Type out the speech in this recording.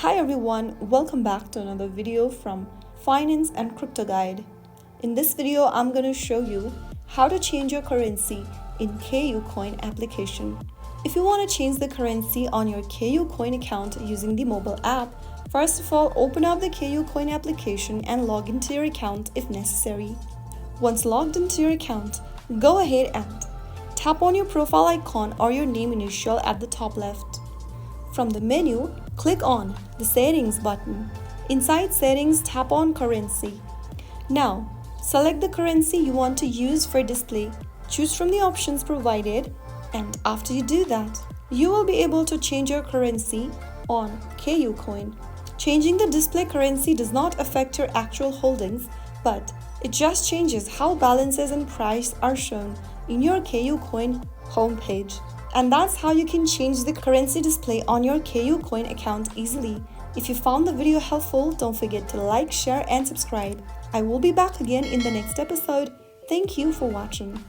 Hi everyone, welcome back to another video from Finance and Crypto Guide. In this video, I'm going to show you how to change your currency in KuCoin application. If you want to change the currency on your KuCoin account using the mobile app, first of all, open up the KuCoin application and log into your account if necessary. Once logged into your account, go ahead and tap on your profile icon or your name initial at the top left. From the menu, click on the Settings button. Inside Settings, tap on Currency. Now, select the currency you want to use for display. Choose from the options provided, and after you do that, you will be able to change your currency on KuCoin. Changing the display currency does not affect your actual holdings, but it just changes how balances and price are shown in your KuCoin homepage. And that's how you can change the currency display on your KuCoin account easily. If you found the video helpful, don't forget to like, share, and subscribe. I will be back again in the next episode. Thank you for watching.